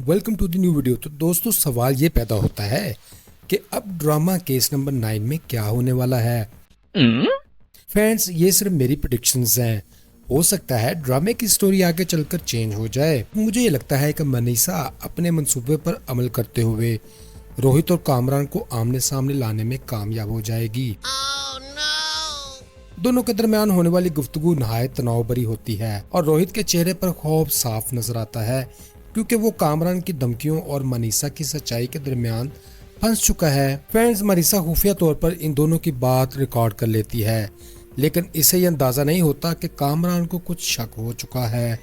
Welcome to the new video. तो दोस्तों सवाल ये पैदा होता है कि अब ड्रामा केस नंबर 9 में क्या होने वाला है। फ्रेंड्स, ये सिर्फ मेरी प्रेडिक्शंस हैं। हो सकता है ड्रामे की स्टोरी आगे चलकर चेंज हो जाए। मुझे ये लगता है कि मनीषा अपने मंसूबे पर अमल करते हुए रोहित और कामरान को आमने सामने लाने में कामयाब हो जाएगी। दोनों के दरमियान होने वाली गुफ्तगू नहायत तनाव भरी होती है और रोहित के चेहरे पर खौफ साफ नजर आता है, क्योंकि वो कामरान की धमकियों और मनीषा की सच्चाई के दरमियान फंस चुका है। फ्रेंड्स, मनीषा खुफिया तौर पर इन दोनों की बात रिकॉर्ड कर लेती है, लेकिन इसे ये अंदाजा नहीं होता कि कामरान को कुछ शक हो चुका है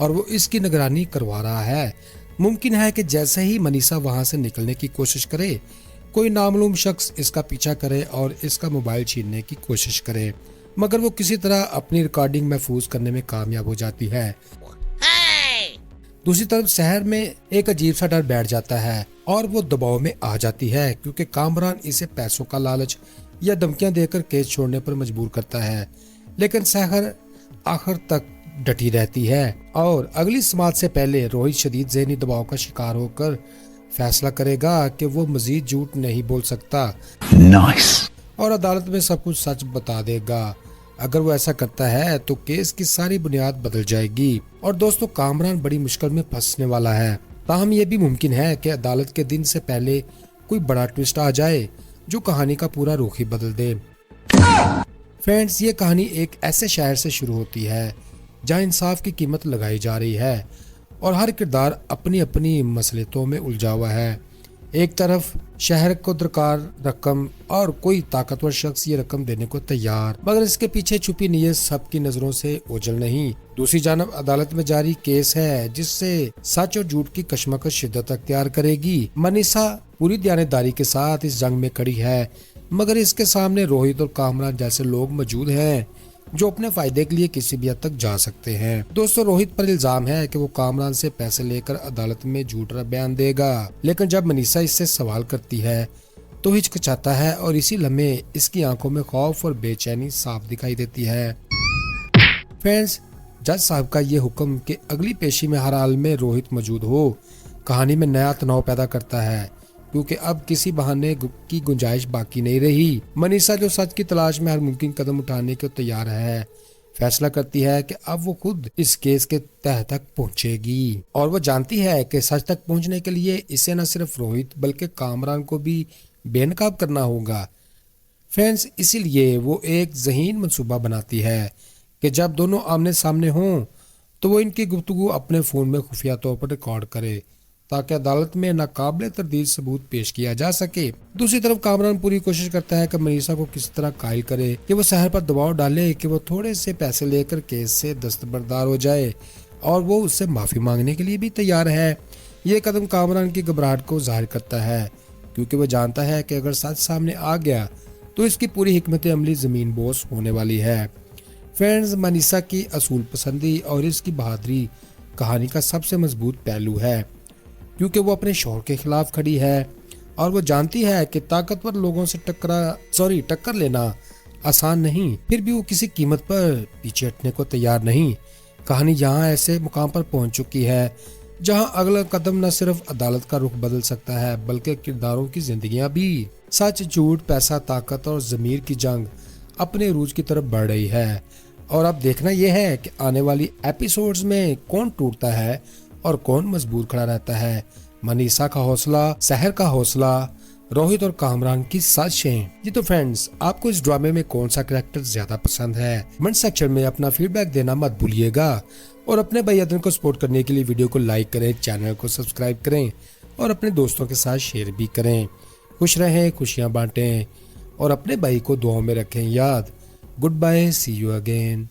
और वो इसकी निगरानी करवा रहा है। मुमकिन है कि जैसे ही मनीषा वहां से निकलने की कोशिश करे, कोई नामालूम शख्स इसका पीछा करे और इसका मोबाइल छीनने की कोशिश करे, मगर वो किसी तरह अपनी रिकॉर्डिंग महफूज करने में कामयाब हो जाती है। दूसरी तरफ शहर में एक अजीब सा डर बैठ जाता है और वो दबाव में आ जाती है, क्योंकि कामरान इसे पैसों का लालच या धमकियां देकर केस छोड़ने पर मजबूर करता है। लेकिन शहर आखिर तक डटी रहती है और अगली समाअत से पहले रोहित शदीद ज़हनी दबाव का शिकार होकर फैसला करेगा कि वो मजीद झूठ नहीं बोल सकता। और अदालत में सब कुछ सच बता देगा। अगर वो ऐसा करता है तो केस की सारी बुनियाद बदल जाएगी और दोस्तों कामरान बड़ी मुश्किल में फंसने वाला है। ताहम ये भी मुमकिन है कि अदालत के दिन से पहले कोई बड़ा ट्विस्ट आ जाए जो कहानी का पूरा रुख ही बदल दे। फ्रेंड्स, ये कहानी एक ऐसे शहर से शुरू होती है जहाँ इंसाफ की कीमत लगाई जा रही है और हर किरदार अपनी अपनी मसलियतों में उलझा हुआ है। एक तरफ शहर को दरकार रकम और कोई ताकतवर शख्स ये रकम देने को तैयार, मगर इसके पीछे छुपी नीयत सबकी नजरों से ओझल नहीं। दूसरी जानब अदालत में जारी केस है जिससे सच और झूठ की कशमकश शिद्दत अख्तियार करेगी। मनीषा पूरी दयानतदारी के साथ इस जंग में खड़ी है, मगर इसके सामने रोहित और कामरान जैसे लोग मौजूद हैं जो अपने फायदे के लिए किसी भी हद तक जा सकते हैं। दोस्तों, रोहित पर इल्जाम है कि वो कामरान से पैसे लेकर अदालत में झूठा बयान देगा, लेकिन जब मनीषा इससे सवाल करती है तो हिचकिचाता है और इसी लम्हे इसकी आंखों में खौफ और बेचैनी साफ दिखाई देती है। फ्रेंड्स, जज साहब का ये हुक्म कि अगली पेशी में हर हाल में रोहित मौजूद हो, कहानी में नया तनाव पैदा करता है, क्योंकि अब किसी बहाने की गुंजाइश बाकी नहीं रही। मनीषा जो सच की तलाश में हर मुमकिन कदम उठाने को तैयार है, फैसला करती है कि अब वो खुद इस केस के तह तक पहुंचेगी और वो जानती है कि सच तक पहुंचने के लिए इसे न सिर्फ रोहित बल्कि कामरान को भी बेनकाब करना होगा। फ्रेंड्स, इसीलिए वो एक ज़हीन मंसूबा बनाती है कि जब दोनों आमने सामने हों तो वो इनकी गुफ्तगू अपने फ़ोन में खुफिया तौर पर रिकॉर्ड करे, ताकि अदालत में नाकाबिले तरदीद सबूत पेश किया जा सके। दूसरी तरफ कामरान पूरी कोशिश करता है कि मनीषा को किस तरह कायल करे कि वो शहर पर दबाव डाले कि वो थोड़े से पैसे लेकर केस से दस्तबरदार हो जाए, और वो उससे माफी मांगने के लिए भी तैयार है। ये कदम कामरान की घबराहट को जाहिर करता है, क्योंकि वो जानता है कि अगर सच सामने आ गया तो इसकी पूरी हिकमत अमली जमीन बोस होने वाली है। फ्रेंड्स, मनीषा की असूल पसंदी और इसकी बहादुरी कहानी का सबसे मजबूत पहलू है, क्योंकि वो अपने शौहर के खिलाफ खड़ी है और वो जानती है कि ताकतवर लोगों से टक्कर लेना आसान नहीं, फिर भी वो किसी कीमत पर पीछे हटने को तैयार नहीं। कहानी यहाँ ऐसे मुकाम पर पहुंच चुकी है जहाँ अगला कदम न सिर्फ अदालत का रुख बदल सकता है बल्कि किरदारों की जिंदगियां भी। सच, झूठ, पैसा, ताकत और जमीर की जंग अपने अरूज की तरफ बढ़ रही है और अब देखना यह है कि आने वाली एपिसोड्स में कौन टूटता है और कौन मजबूत खड़ा रहता है। मनीषा का हौसला, शहर का हौसला, रोहित और कामरान की साजिशें। जी तो फ्रेंड्स, आपको इस ड्रामे में कौन सा कैरेक्टर ज्यादा पसंद है? कमेंट सेक्शन में अपना फीडबैक देना मत भूलिएगा और अपने भाई अदन को सपोर्ट करने के लिए वीडियो को लाइक करें, चैनल को सब्सक्राइब करें और अपने दोस्तों के साथ शेयर भी करें। खुश रहें, खुशियाँ बांटें और अपने भाई को दुआओं में रखें याद। Good bye, see you again.